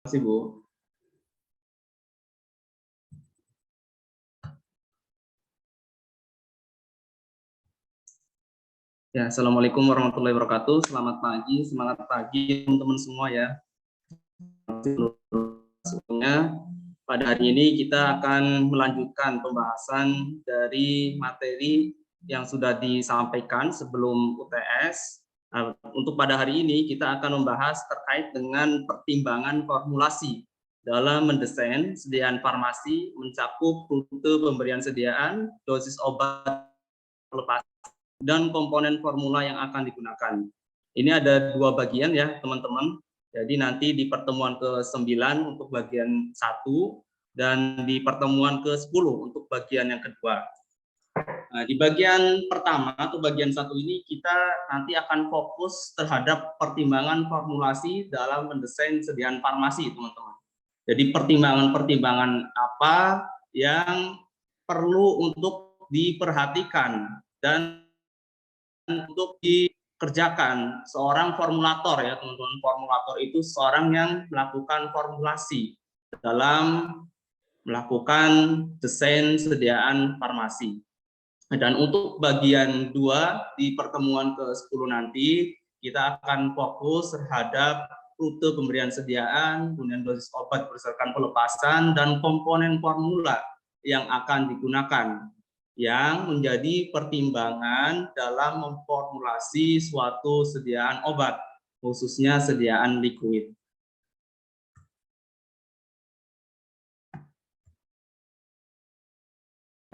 kasih, Bu. Ya, Assalamualaikum warahmatullahi wabarakatuh. Selamat pagi, semangat pagi teman-teman semua ya. Sebelumnya, pada hari ini kita akan melanjutkan pembahasan dari materi yang sudah disampaikan sebelum UTS. Untuk pada hari ini kita akan membahas terkait dengan pertimbangan formulasi dalam mendesain sediaan farmasi mencakup rute pemberian sediaan, dosis obat pelepas dan komponen formula yang akan digunakan. Ini ada dua bagian ya teman-teman. Jadi nanti di pertemuan ke-9 untuk bagian 1 dan di pertemuan ke-10 untuk bagian yang kedua. Nah, di bagian pertama atau bagian 1 ini kita nanti akan fokus terhadap pertimbangan formulasi dalam mendesain sediaan farmasi teman-teman. Jadi pertimbangan-pertimbangan apa yang perlu untuk diperhatikan dan untuk dikerjakan seorang formulator ya teman-teman. Formulator itu seorang yang melakukan formulasi dalam melakukan desain sediaan farmasi. Dan untuk bagian 2 di pertemuan ke-10 nanti kita akan fokus terhadap rute pemberian sediaan, kemudian dosis obat berdasarkan pelepasan dan komponen formula yang akan digunakan yang menjadi pertimbangan dalam memformulasi suatu sediaan obat, khususnya sediaan liquid.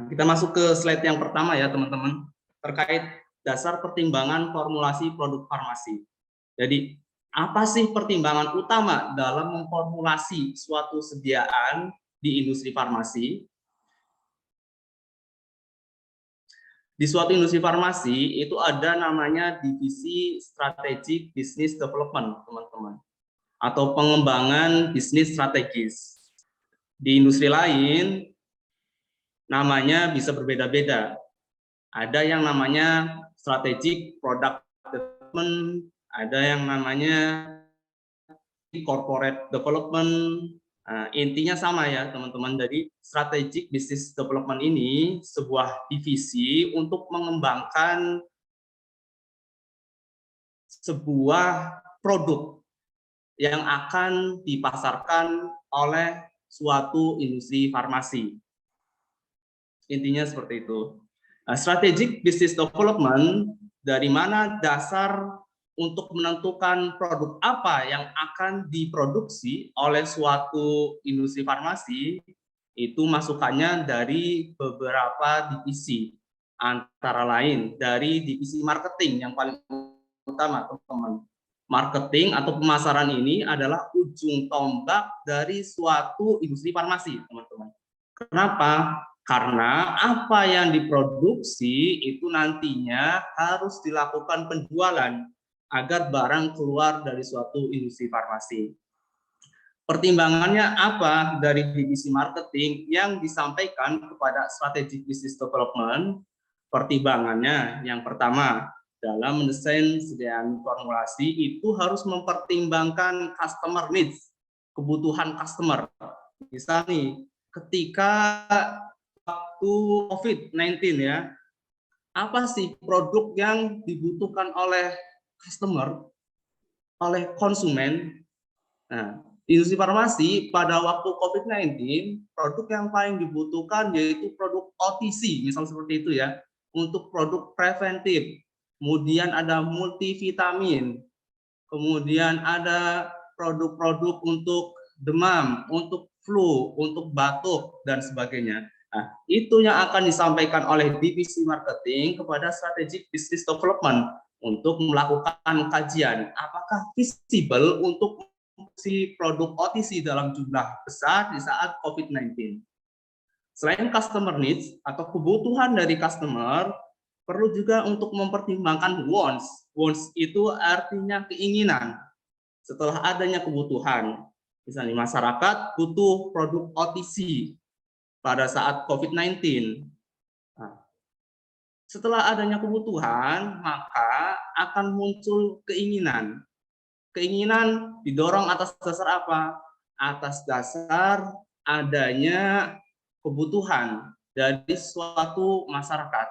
Kita masuk ke slide yang pertama ya teman-teman, terkait dasar pertimbangan formulasi produk farmasi. Jadi apa sih pertimbangan utama dalam memformulasi suatu sediaan di industri farmasi? Di suatu industri farmasi itu ada namanya divisi strategic business development, teman-teman, atau pengembangan bisnis strategis. Di industri lain namanya bisa berbeda-beda. Ada yang namanya strategic product development, ada yang namanya corporate development. Nah, intinya sama ya teman-teman. Jadi strategic business development ini sebuah divisi untuk mengembangkan sebuah produk yang akan dipasarkan oleh suatu industri farmasi. Intinya seperti itu. Strategic business development, dari mana dasar untuk menentukan produk apa yang akan diproduksi oleh suatu industri farmasi, itu masukannya dari beberapa divisi, antara lain dari divisi marketing yang paling utama, teman-teman. Marketing atau pemasaran ini adalah ujung tombak dari suatu industri farmasi, teman-teman. Kenapa? Karena apa yang diproduksi itu nantinya harus dilakukan penjualan agar barang keluar dari suatu industri farmasi. Pertimbangannya apa dari divisi marketing yang disampaikan kepada strategic business development? Pertimbangannya yang pertama, dalam mendesain sediaan formulasi itu harus mempertimbangkan customer needs, kebutuhan customer. Misal nih, ketika waktu COVID-19 ya, apa sih produk yang dibutuhkan oleh customer, oleh konsumen? Nah, industri farmasi pada waktu COVID-19, produk yang paling dibutuhkan yaitu produk OTC, misal seperti itu ya, untuk produk preventif. Kemudian ada multivitamin, kemudian ada produk-produk untuk demam, untuk flu, untuk batuk, dan sebagainya. Nah, itu yang akan disampaikan oleh divisi marketing kepada strategic business development untuk melakukan kajian apakah visible untuk si produk OTC dalam jumlah besar di saat COVID-19. Selain customer needs atau kebutuhan dari customer, perlu juga untuk mempertimbangkan wants. Wants itu artinya keinginan. Setelah adanya kebutuhan, misalnya masyarakat butuh produk OTC pada saat COVID-19. Nah, setelah adanya kebutuhan, maka akan muncul keinginan. Keinginan didorong atas dasar apa? atas dasar adanya kebutuhan dari suatu masyarakat.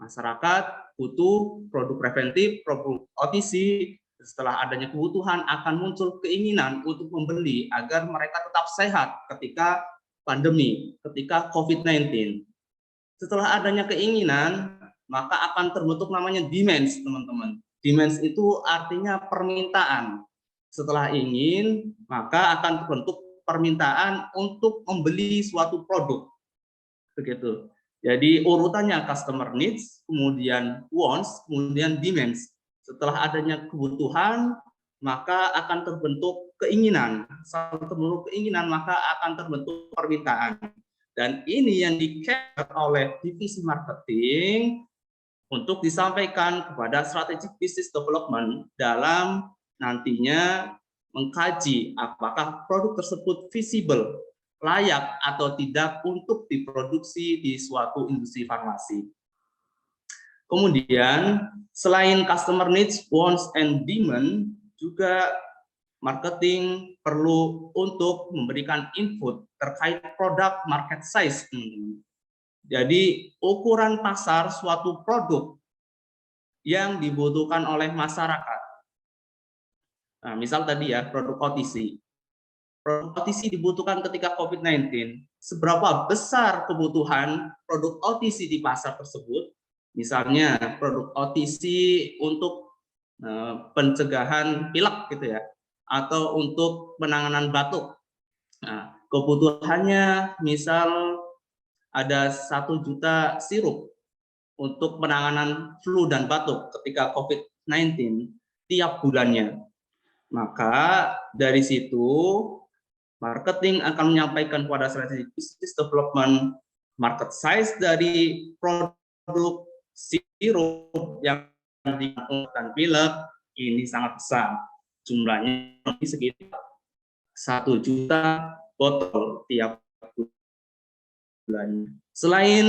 Masyarakat butuh produk preventif, produk OTC. Setelah adanya kebutuhan akan muncul keinginan untuk membeli agar mereka tetap sehat ketika pandemi, ketika COVID-19. Setelah adanya keinginan, maka akan terbentuk namanya demand, teman-teman. Demand itu artinya permintaan. Setelah ingin, maka akan terbentuk permintaan untuk membeli suatu produk. Begitu. Jadi urutannya customer needs, kemudian wants, kemudian demands. Setelah adanya kebutuhan, maka akan terbentuk keinginan. Setelah terbentuk keinginan, maka akan terbentuk permintaan. Dan ini yang di-capture oleh divisi marketing untuk disampaikan kepada strategic business development dalam nantinya mengkaji apakah produk tersebut visible, layak atau tidak untuk diproduksi di suatu industri farmasi. Kemudian, selain customer needs, wants, and demand, juga marketing perlu untuk memberikan input terkait produk market size, teman-teman. Jadi, ukuran pasar suatu produk yang dibutuhkan oleh masyarakat. Nah, misal tadi ya, produk OTC. Produk OTC dibutuhkan ketika COVID-19. Seberapa besar kebutuhan produk OTC di pasar tersebut? Misalnya produk OTC untuk pencegahan pilek gitu ya, atau untuk penanganan batuk. Nah, kebutuhannya misal ada 1 juta sirup untuk penanganan flu dan batuk ketika COVID-19 tiap bulannya. Maka dari situ marketing akan menyampaikan kepada strategic business development market size dari produk sirup yang dikandungkan pilek ini sangat besar. Jumlahnya sekitar 1 juta botol tiap bulan. Selain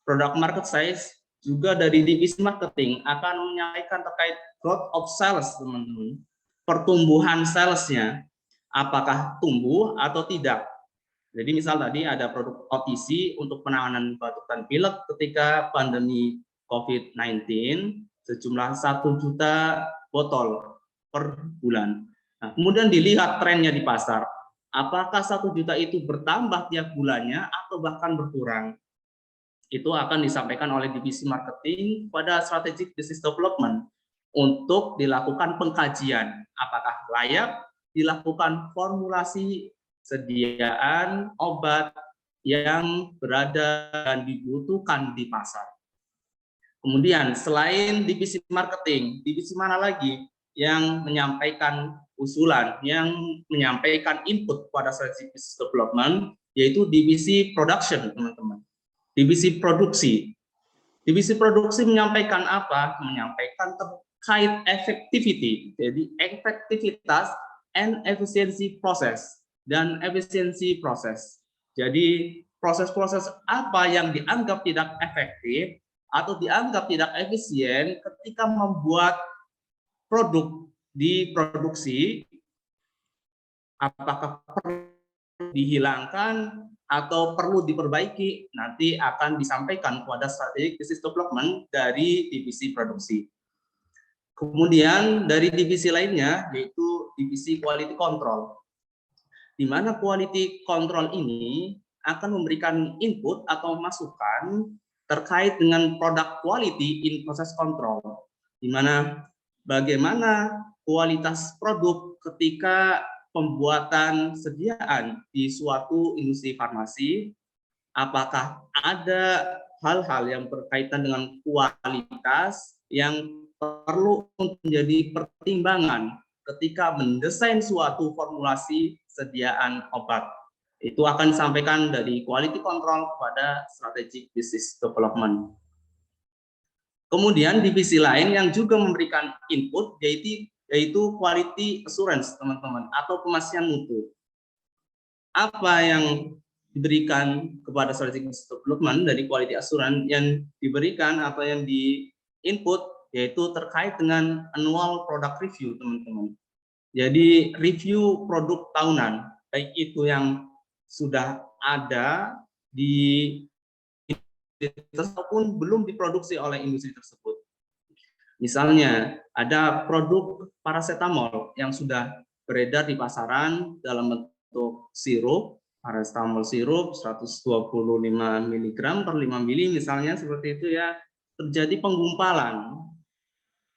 produk market size, juga dari divisi marketing akan menyampaikan terkait growth of sales, teman-teman. Pertumbuhan salesnya, apakah tumbuh atau tidak. Jadi misal tadi ada produk OTC untuk penanganan batuk dan pilek ketika pandemi COVID-19 sejumlah 1 juta botol per bulan. Nah, kemudian dilihat trennya di pasar, apakah 1 juta itu bertambah tiap bulannya atau bahkan berkurang. Itu akan disampaikan oleh divisi marketing pada strategic business development untuk dilakukan pengkajian apakah layak dilakukan formulasi sediaan obat yang berada dan dibutuhkan di pasar. Kemudian selain divisi marketing, divisi mana lagi yang menyampaikan usulan, yang menyampaikan input pada strategic business development, yaitu divisi production, teman-teman. Divisi produksi. Divisi produksi menyampaikan apa? Menyampaikan terkait effectivity, jadi efektivitas and efficiency proses dan efisiensi proses. Jadi proses-proses apa yang dianggap tidak efektif atau dianggap tidak efisien ketika membuat produk diproduksi, apakah perlu dihilangkan atau perlu diperbaiki, nanti akan disampaikan kepada strategic business development dari divisi produksi. Kemudian dari divisi lainnya yaitu divisi quality control, di mana quality control ini akan memberikan input atau masukan terkait dengan product quality in process control, di mana bagaimana kualitas produk ketika pembuatan sediaan di suatu industri farmasi, apakah ada hal-hal yang berkaitan dengan kualitas yang perlu menjadi pertimbangan ketika mendesain suatu formulasi sediaan obat. Itu akan disampaikan dari quality control kepada strategic business development. Kemudian divisi lain yang juga memberikan input yaitu quality assurance, teman-teman, atau pemastian mutu. Apa yang diberikan kepada strategic business development dari quality assurance yang diberikan atau yang di input yaitu terkait dengan annual product review, teman-teman. Jadi review produk tahunan, baik itu yang sudah ada di ataupun belum diproduksi oleh industri tersebut. Misalnya ada produk paracetamol yang sudah beredar di pasaran dalam bentuk sirup, paracetamol sirup 125 mg per 5 mili misalnya seperti itu ya, terjadi penggumpalan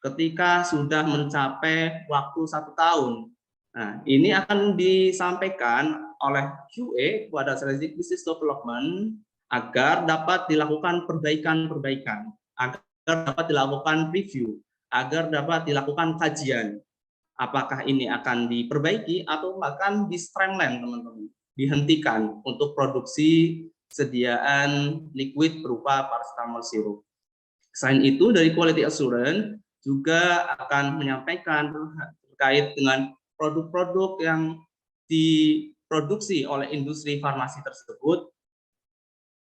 ketika sudah mencapai waktu 1 tahun. Nah, ini akan disampaikan oleh QA kepada Strategic Business Development agar dapat dilakukan perbaikan-perbaikan, agar dapat dilakukan review, agar dapat dilakukan kajian. Apakah ini akan diperbaiki atau bahkan di streamline, teman-teman, dihentikan untuk produksi sediaan liquid berupa paracetamol sirup. Selain itu, dari quality assurance juga akan menyampaikan terkait dengan produk-produk yang diproduksi oleh industri farmasi tersebut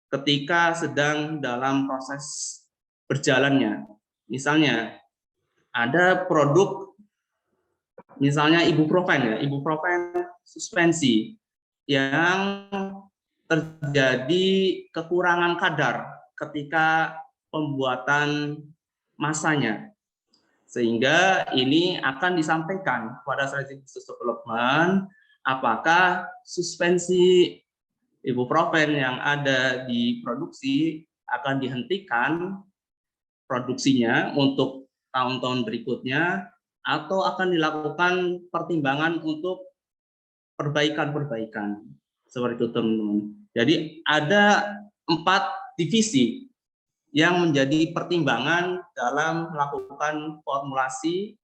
ketika sedang dalam proses berjalannya. Misalnya, ada produk, misalnya ibuprofen ya, ibuprofen suspensi yang terjadi kekurangan kadar ketika pembuatan masanya. Sehingga ini akan disampaikan kepada strategic business development apakah suspensi ibuprofen yang ada di produksi akan dihentikan produksinya untuk tahun-tahun berikutnya atau akan dilakukan pertimbangan untuk perbaikan-perbaikan. Seperti itu, teman-teman. Jadi ada 4 divisi yang menjadi pertimbangan dalam melakukan formulasi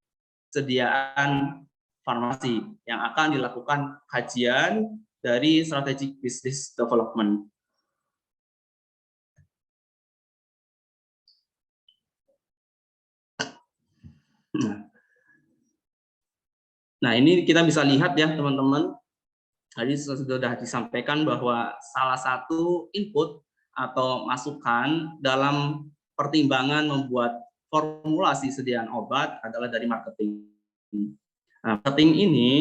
sediaan farmasi yang akan dilakukan kajian dari strategic business development. Nah, ini kita bisa lihat ya, teman-teman. Tadi sudah disampaikan bahwa salah satu input atau masukan dalam pertimbangan membuat formulasi sediaan obat adalah dari marketing. Nah, marketing ini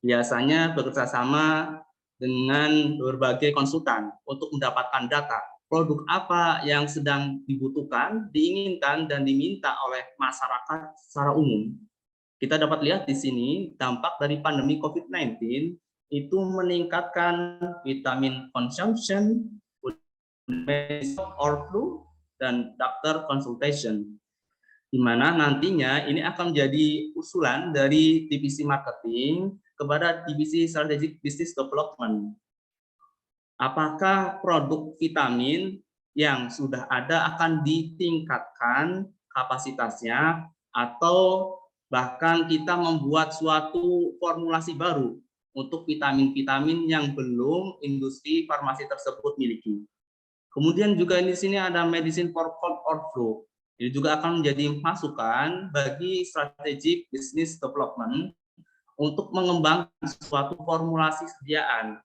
biasanya bekerjasama dengan berbagai konsultan untuk mendapatkan data produk apa yang sedang dibutuhkan, diinginkan, dan diminta oleh masyarakat secara umum. Kita dapat lihat di sini dampak dari pandemi COVID-19 itu meningkatkan vitamin consumption, or flu, dan doctor consultation, di mana nantinya ini akan menjadi usulan dari divisi marketing kepada divisi strategic business development. Apakah produk vitamin yang sudah ada akan ditingkatkan kapasitasnya atau bahkan kita membuat suatu formulasi baru untuk vitamin-vitamin yang belum industri farmasi tersebut miliki. Kemudian juga di sini ada medicine for cold or flu. Ini juga akan menjadi masukan bagi strategic business development untuk mengembangkan suatu formulasi sediaan.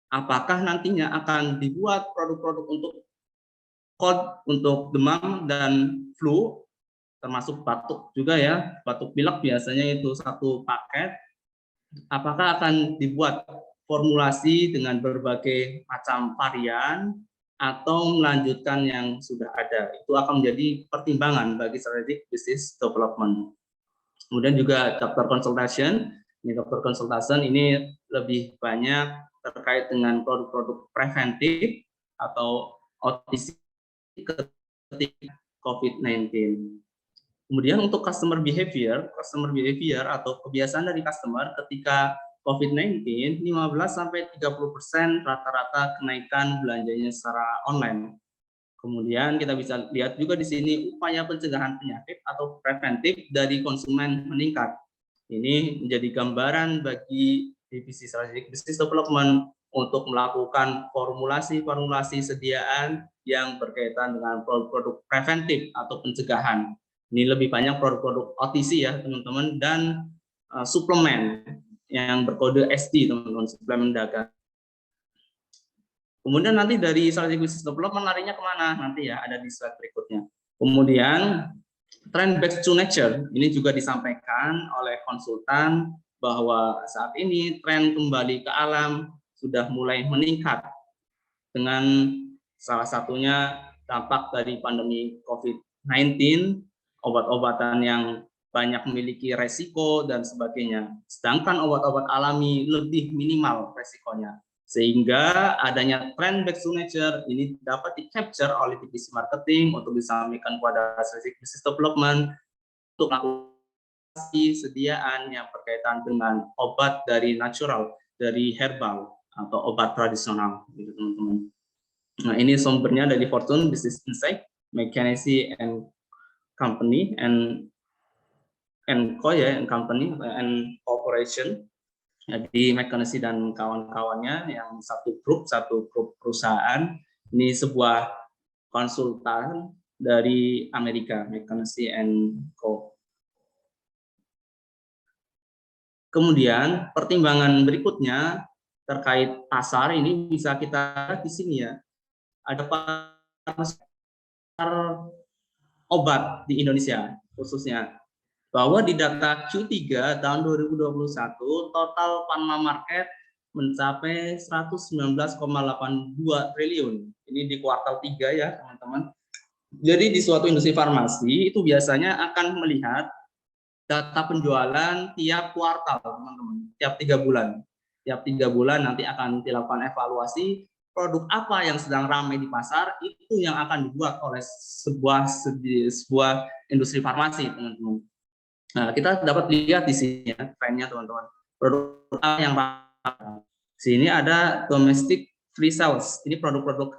Apakah nantinya akan dibuat produk-produk untuk cold, untuk demam dan flu, termasuk batuk juga ya, batuk pilek biasanya itu 1 paket. Apakah akan dibuat formulasi dengan berbagai macam varian atau melanjutkan yang sudah ada? Itu akan menjadi pertimbangan bagi strategic business development. Kemudian juga doctor consultation. Ini doctor consultation ini lebih banyak terkait dengan produk-produk preventif atau OTC ketika COVID-19. Kemudian untuk customer behavior atau kebiasaan dari customer ketika COVID-19, 15-30% rata-rata kenaikan belanjanya secara online. Kemudian kita bisa lihat juga di sini upaya pencegahan penyakit atau preventif dari konsumen meningkat. Ini menjadi gambaran bagi divisi strategic business development untuk melakukan formulasi sediaan yang berkaitan dengan produk-produk preventif atau pencegahan. Ini lebih banyak produk-produk OTC ya teman-teman, dan suplemen yang berkode SD teman-teman, suplemen dagang. Kemudian nanti dari strategic business development larinya kemana nanti ya, ada di slide berikutnya. Kemudian trend back to nature ini juga disampaikan oleh konsultan bahwa saat ini tren kembali ke alam sudah mulai meningkat dengan salah satunya dampak dari pandemi COVID-19, obat-obatan yang banyak memiliki resiko dan sebagainya. Sedangkan obat-obat alami lebih minimal resikonya. Sehingga adanya trend back to nature ini dapat di-capture oleh divisi marketing untuk disampaikan kepada strategi business development untuk melakukan sediaan yang berkaitan dengan obat dari natural, dari herbal atau obat tradisional, gitu teman-teman. Nah, ini sumbernya dari Fortune Business Insight, McKinsey and Company and Company and Corporation. Jadi McKinsey dan kawan-kawannya yang satu grup perusahaan. Ini sebuah konsultan dari Amerika, McKinsey and Co. Kemudian pertimbangan berikutnya terkait pasar ini bisa kita lihat di sini ya. Ada pasar obat di Indonesia khususnya, bahwa di data Q3 tahun 2021 total pharma market mencapai 119,82 triliun. Ini di kuartal 3 ya teman-teman. Jadi di suatu industri farmasi itu biasanya akan melihat data penjualan tiap kuartal teman-teman, tiap 3 bulan. Tiap 3 bulan nanti akan dilakukan evaluasi produk apa yang sedang ramai di pasar, itu yang akan dibuat oleh sebuah industri farmasi teman-teman. Nah, kita dapat lihat di sini ya, trennya teman-teman. Produk yang ramai. Sini ada domestic free sales. Ini produk-produk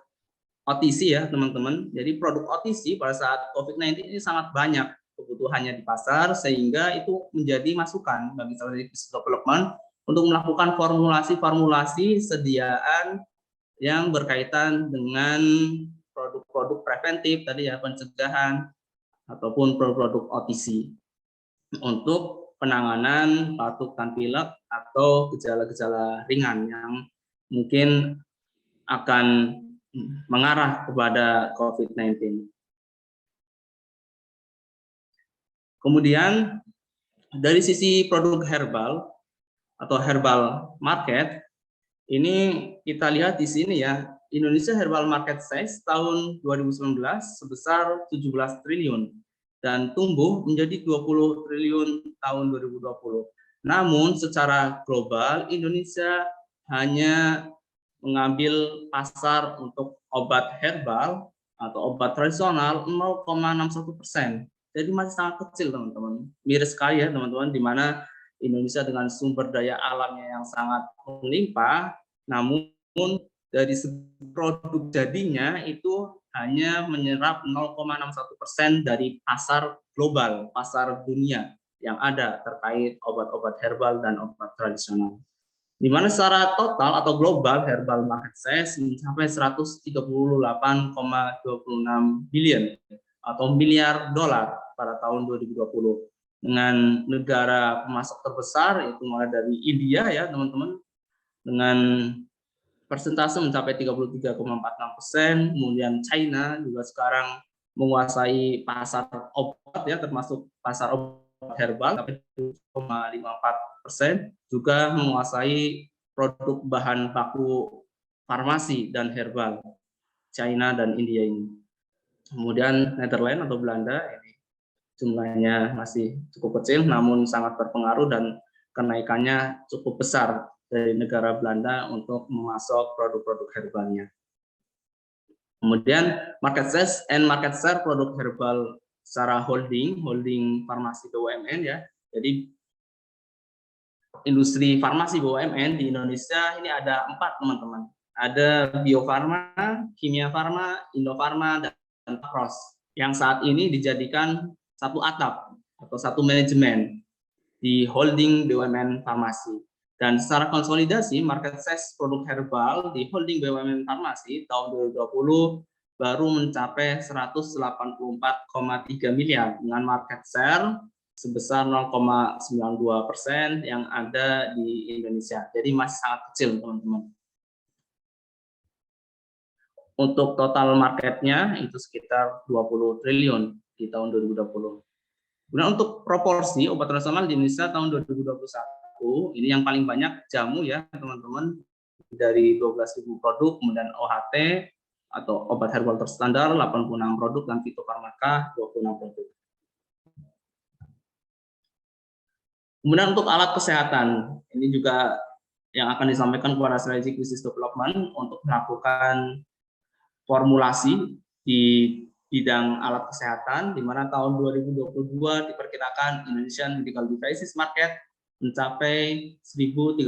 OTC ya teman-teman. Jadi produk OTC pada saat COVID-19 ini sangat banyak kebutuhannya di pasar, sehingga itu menjadi masukan bagi strategi business development untuk melakukan formulasi-formulasi sediaan yang berkaitan dengan produk-produk preventif tadi ya, pencegahan ataupun produk-produk OTC untuk penanganan batuk dan pilek atau gejala-gejala ringan yang mungkin akan mengarah kepada COVID-19. Kemudian dari sisi produk herbal atau herbal market, ini kita lihat di sini ya, Indonesia herbal market size tahun 2019 sebesar 17 triliun dan tumbuh menjadi 20 triliun tahun 2020. Namun secara global Indonesia hanya mengambil pasar untuk obat herbal atau obat tradisional 0,61%. Jadi masih sangat kecil teman-teman. Miris sekali ya teman-teman, di mana Indonesia dengan sumber daya alamnya yang sangat melimpah, namun dari produk jadinya itu hanya menyerap 0,61% dari pasar global, pasar dunia yang ada terkait obat-obat herbal dan obat tradisional. Di mana secara total atau global herbal market size mencapai 138,26 billion atau miliar dolar pada tahun 2020, dengan negara pemasok terbesar itu mulai dari India ya teman-teman dengan persentase mencapai 33,46%, kemudian China juga sekarang menguasai pasar obat ya, termasuk pasar obat herbal sampai 2,54%, juga menguasai produk bahan baku farmasi dan herbal China dan India ini. Kemudian Netherlands atau Belanda ini jumlahnya masih cukup kecil namun sangat berpengaruh dan kenaikannya cukup besar dari negara Belanda untuk memasok produk-produk herbalnya. Kemudian market size and market share produk herbal secara holding farmasi BUMN ya. Jadi industri farmasi BUMN di Indonesia ini ada 4 teman-teman. Ada Bio Farma, Kimia Farma, Indofarma, dan Cross yang saat ini dijadikan satu atap atau satu manajemen di holding BUMN farmasi. Dan secara konsolidasi market size produk herbal di holding BUMN farmasi tahun 2020 baru mencapai 184,3 miliar dengan market share sebesar 0,92% yang ada di Indonesia. Jadi masih sangat kecil teman-teman. Untuk total marketnya itu sekitar 20 triliun di tahun 2020. Kemudian untuk proporsi obat tradisional di Indonesia tahun 2021, ini yang paling banyak jamu ya teman-teman, dari 12.000 produk, kemudian OHT atau obat herbal terstandar 86 produk, dan fitofarmaka 26 produk. Kemudian untuk alat kesehatan, ini juga yang akan disampaikan kepada Strategic Business Development untuk melakukan formulasi di bidang alat kesehatan, di mana tahun 2022 diperkirakan Indonesian Medical Devices Market mencapai 1.354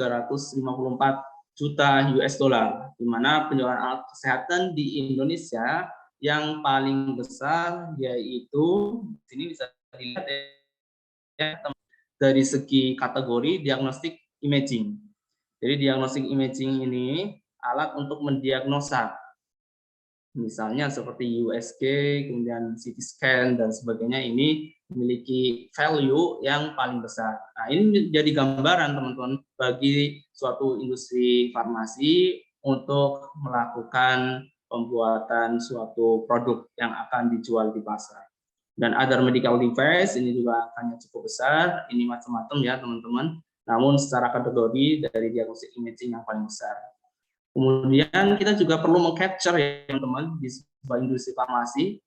juta US dollar, di mana penjualan alat kesehatan di Indonesia yang paling besar yaitu, sini bisa dilihat ya, dari segi kategori diagnostik imaging. Jadi diagnostik imaging ini alat untuk mendiagnosa, misalnya seperti USG, kemudian CT scan dan sebagainya, ini memiliki value yang paling besar. Nah, ini jadi gambaran teman-teman bagi suatu industri farmasi untuk melakukan pembuatan suatu produk yang akan dijual di pasar. Dan other medical device ini juga akannya cukup besar, ini macam-macam ya teman-teman. Namun secara kategori dari diagnostik imaging yang paling besar. Kemudian kita juga perlu mengcapture ya teman-teman di sebuah industri farmasi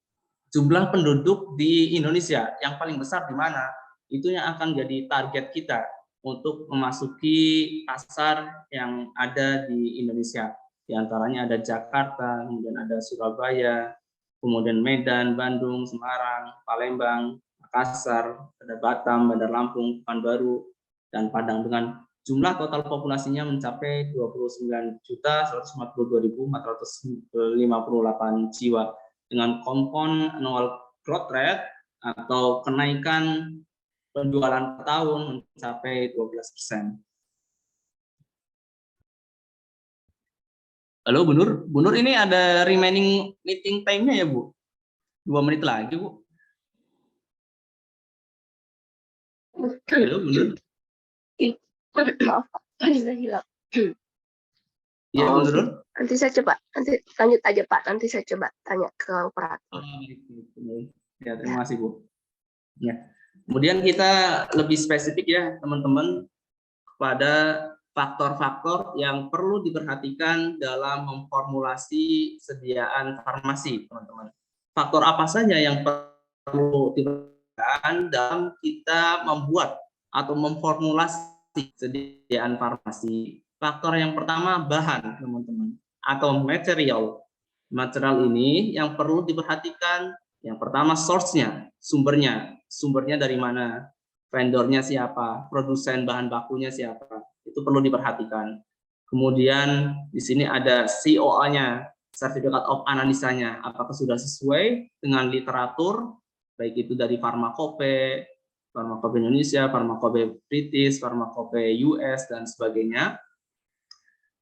jumlah penduduk di Indonesia yang paling besar di mana, itu yang akan jadi target kita untuk memasuki pasar yang ada di Indonesia. Di antaranya ada Jakarta, kemudian ada Surabaya, kemudian Medan, Bandung, Semarang, Palembang, Makassar, ada Batam, Bandar Lampung, Pekanbaru, dan Padang, dengan jumlah total populasinya mencapai 29.142.458 jiwa dengan compound annual growth rate atau kenaikan penjualan per tahun mencapai 12%. Halo Bu Nur, Bu Nur ini ada remaining meeting time-nya ya Bu? 2 menit lagi Bu. Halo Bu Nur. Maaf, bisa hilang. Iya Bu Nur. Nanti saya coba, nanti lanjut aja Pak. Nanti saya coba tanya ke operator. Ya, terima kasih Bu. Ya. Kemudian kita lebih spesifik ya teman-teman pada faktor-faktor yang perlu diperhatikan dalam memformulasi sediaan farmasi, teman-teman. Faktor apa saja yang perlu diperhatikan dalam kita membuat atau memformulasi sediaan farmasi? Faktor yang pertama bahan, teman-teman, atau material. Material ini yang perlu diperhatikan, yang pertama source-nya, sumbernya dari mana, vendornya siapa, produsen bahan bakunya siapa, itu perlu diperhatikan. Kemudian di sini ada COA-nya, Certificate of Analisa-nya, apakah sudah sesuai dengan literatur, baik itu dari Pharmacope, Pharmacope Indonesia, Pharmacope British, Pharmacope US, dan sebagainya.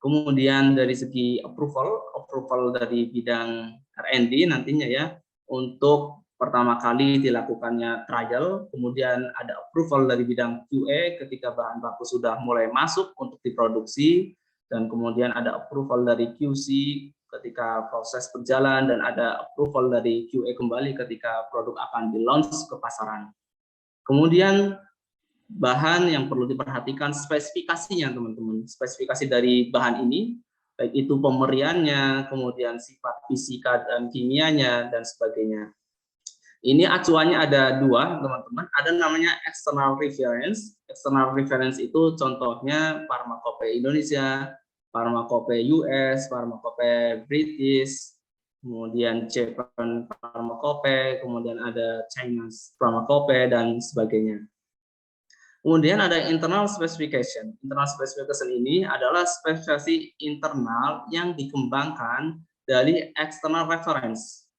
Kemudian dari segi approval dari bidang R&D nantinya ya, untuk pertama kali dilakukannya trial, kemudian ada approval dari bidang QA ketika bahan baku sudah mulai masuk untuk diproduksi, dan kemudian ada approval dari QC ketika proses berjalan, dan ada approval dari QA kembali ketika produk akan di-launch ke pasaran. Kemudian bahan yang perlu diperhatikan spesifikasinya teman-teman, spesifikasi dari bahan ini, baik itu pemeriannya, kemudian sifat fisika dan kimianya, dan sebagainya. Ini acuannya ada dua teman-teman, ada namanya external reference. External reference itu contohnya Pharmacope Indonesia, Pharmacope US, Pharmacope British, kemudian Japan Pharmacope, kemudian ada Chinese Pharmacope, dan sebagainya. Kemudian ada internal specification. Internal specification ini adalah spesifikasi internal yang dikembangkan dari external reference.